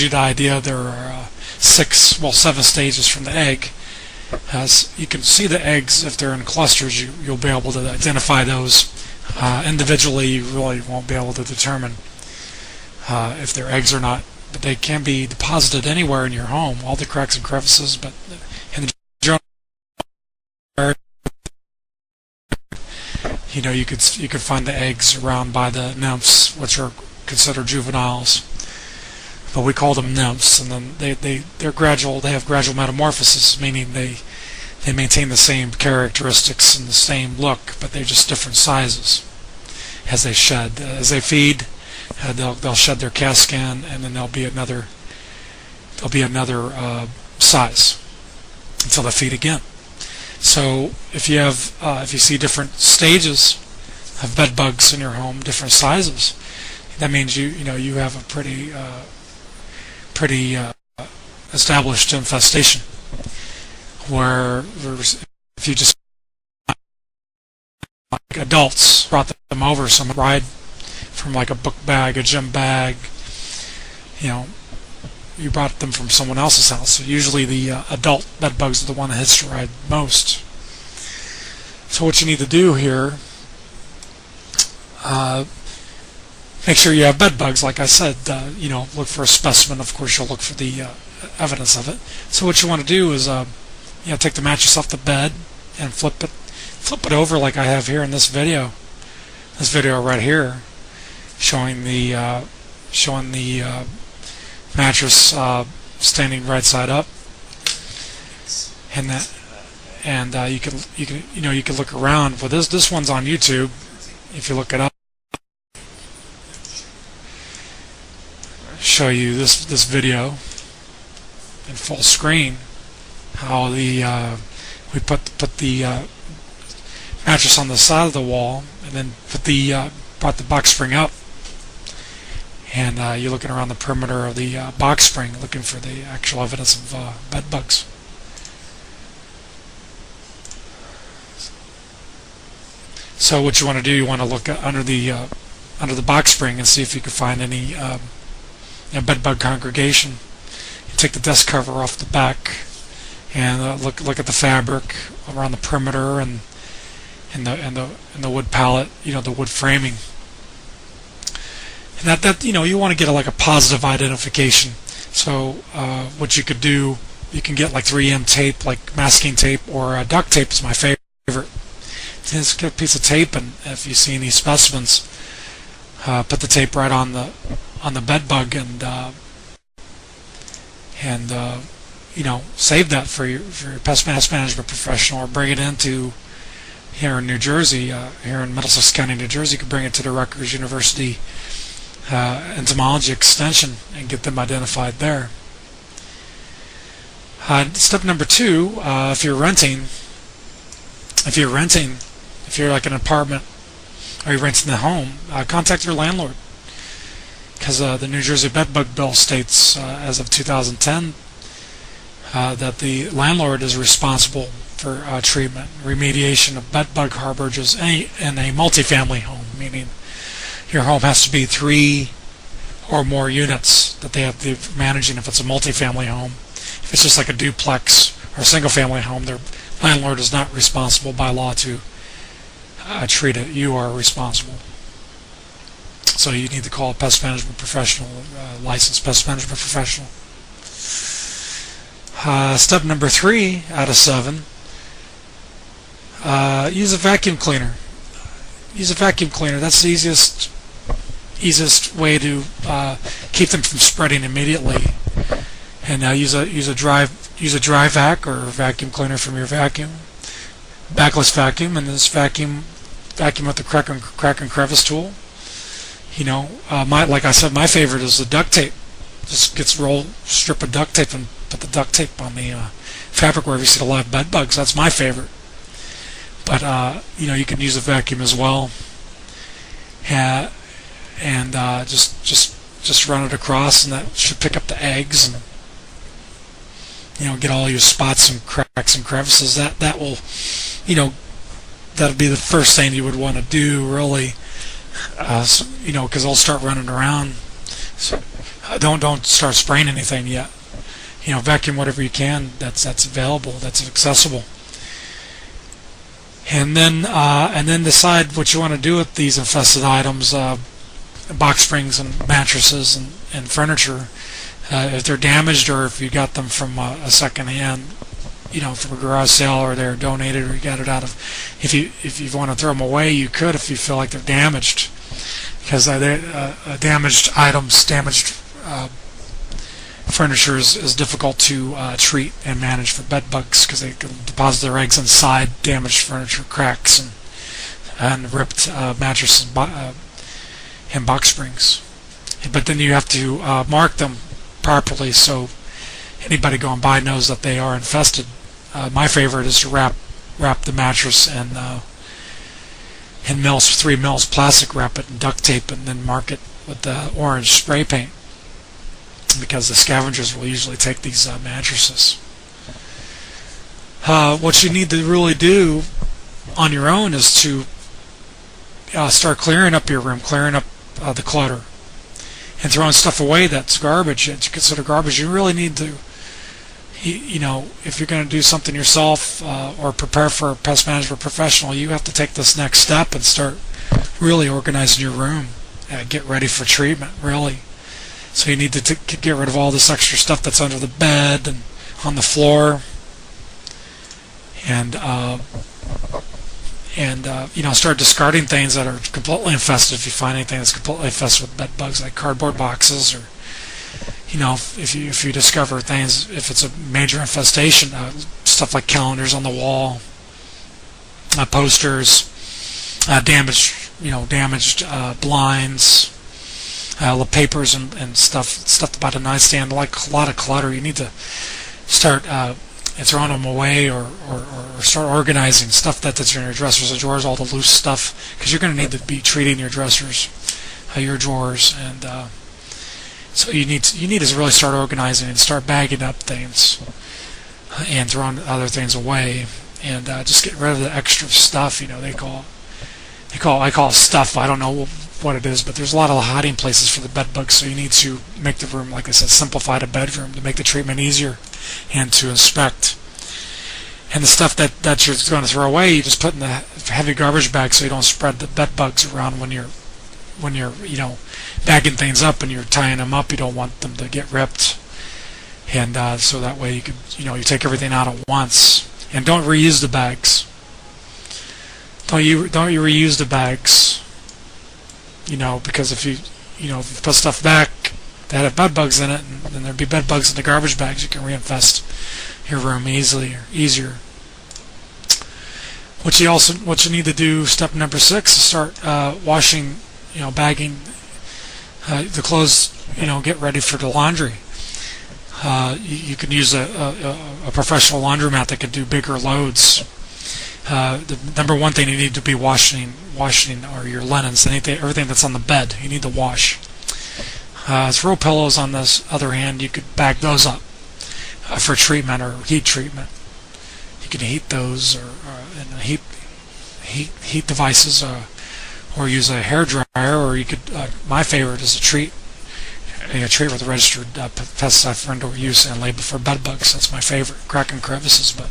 you the idea there are 7 stages from the egg. As you can see the eggs, if they're in clusters, you'll be able to identify those. Individually, you really won't be able to determine if they're eggs or not, but they can be deposited anywhere in your home, all the cracks and crevices. But in the general, you could find the eggs around by the nymphs, which are considered juveniles, but we call them nymphs. And then they have gradual metamorphosis, meaning they maintain the same characteristics and the same look, but they're just different sizes as they shed. As they feed, they'll shed their cast skin, and then there'll be another size until they feed again. So if you see different stages of bed bugs in your home, different sizes, that means you have a pretty established infestation. Where if you just like adults brought them over, some ride from like a book bag, a gym bag, you brought them from someone else's house. So usually the adult bed bugs are the one that hits the ride most. So what you need to do here, make sure you have bed bugs. Like I said, look for a specimen. Of course, you'll look for the evidence of it. So what you want to do is take the mattress off the bed and flip it over like I have here in this video. This video right here, showing the mattress standing right side up, and you can look around. Well, this one's on YouTube. If you look it up, show you this video in full screen. How we put the mattress on the side of the wall, and then brought the box spring up, and you're looking around the perimeter of the box spring, looking for the actual evidence of bed bugs. So what you want to do, you want to look under the box spring and see if you can find any bed bug congregation. You take the desk cover off the back and look at the fabric around the perimeter and the wood pallet, the wood framing. And that you want to get a positive identification. So what you could do, you can get like 3M tape, like masking tape, or duct tape is my favorite. Just get a piece of tape, and if you see any specimens, put the tape right on the bed bug, and save that for your pest management professional, or bring it into here in New Jersey, here in Middlesex County, New Jersey. You can bring it to the Rutgers University Entomology Extension and get them identified there. Step number 2, if you're like an apartment, or you're renting the home, contact your landlord, because the New Jersey Bed Bug Bill states, as of 2010, that the landlord is responsible for treatment, remediation of bed bug harborages in a multifamily home, meaning your home has to be 3 or more units that they have to be managing if it's a multifamily home. If it's just like a duplex or a single family home, their landlord is not responsible by law to treat it. You are responsible. So you need to call a pest management professional, licensed pest management professional. Step number 3 out of 7, use a vacuum cleaner. Use a vacuum cleaner. That's the easiest way to keep them from spreading immediately. And use a dry vac or vacuum cleaner from your backless vacuum, and this vacuum with the crack and crevice tool. Like I said, my favorite is the duct tape. Just gets strip of duct tape and put the duct tape on the fabric wherever you see the live bed bugs. That's my favorite. But you can use a vacuum as well, and just run it across, and that should pick up the eggs and get all your spots and cracks and crevices. That will that'll be the first thing you would want to do, really, because they'll start running around. So Don't start spraying anything yet. Vacuum whatever you can that's available, that's accessible, and then decide what you want to do with these infested items, box springs and mattresses and furniture. If they're damaged, or if you got them from a second hand, from a garage sale, or they're donated, or you got it out of, if you want to throw them away, you could, if you feel like they're damaged, because damaged items, damaged furniture is difficult to treat and manage for bed bugs, because they can deposit their eggs inside damaged furniture, cracks, and ripped mattresses and box springs. But then you have to mark them properly so anybody going by knows that they are infested. My favorite is to wrap the mattress in 3 mils plastic, wrap it in duct tape, and then mark it with the orange spray paint, because the scavengers will usually take these mattresses. What you need to really do on your own is to start clearing up your room, clearing up the clutter, and throwing stuff away that's garbage, that you consider garbage. You really need to, if you're going to do something yourself or prepare for a pest management professional, you have to take this next step and start really organizing your room, get ready for treatment, really. So you need to get rid of all this extra stuff that's under the bed and on the floor, and start discarding things that are completely infested. If you find anything that's completely infested with bed bugs, like cardboard boxes, or if you discover things, if it's a major infestation, stuff like calendars on the wall, posters, damaged blinds, papers and stuff about a nightstand, like a lot of clutter. You need to start throwing them away, or start organizing stuff that's in your dressers and drawers, all the loose stuff, because you're going to need to be treating your dressers, your drawers, and so you need to really start organizing and start bagging up things and throwing other things away, and just get rid of the extra stuff. I call it stuff. I don't know what it is, but there's a lot of hiding places for the bed bugs, so you need to make the room, like I said, simplify the bedroom to make the treatment easier and to inspect. And the stuff that you're going to throw away, you just put in the heavy garbage bag so you don't spread the bed bugs around when you're bagging things up and you're tying them up. You don't want them to get ripped, and so that way you take everything out at once. And don't reuse the bags. Don't you reuse the bags? Because if you put stuff back that have bed bugs in it, and then there'd be bed bugs in the garbage bags, you can reinfest your room easier. What you need to do, step number 6, is start washing, bagging the clothes, get ready for the laundry. You can use a professional laundromat that can do bigger loads. The number one thing you need to be washing are your linens, everything that's on the bed. You need to wash. Throw pillows, on the other hand, you could bag those up for treatment or heat treatment. You can heat those, or heat devices, or use a hair dryer, or you could. My favorite is a treat with a registered pesticide-friendly use and label for bed bugs. That's my favorite. Cracking crevices, but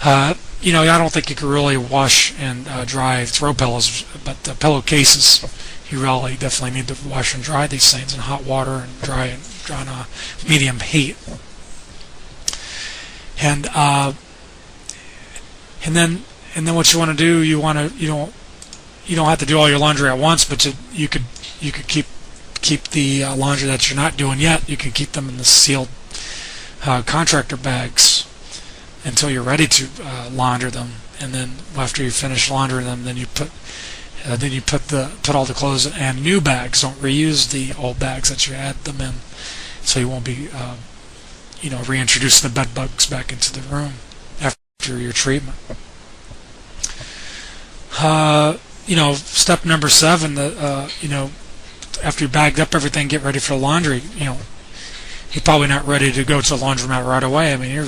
I don't think you could really wash and dry throw pillows, but the pillowcases, you really definitely need to wash and dry these things in hot water and dry on a medium heat. And then what you want to do, you don't have to do all your laundry at once, but you could keep the laundry that you're not doing yet. You can keep them in the sealed contractor bags until you're ready to launder them, and then after you finish laundering them, then you put all the clothes in new bags. Don't reuse the old bags that you had them in, so you won't be reintroducing the bed bugs back into the room after your treatment. Step number 7, after you bagged up everything, get ready for the laundry. You're probably not ready to go to the laundromat right away. I mean, you're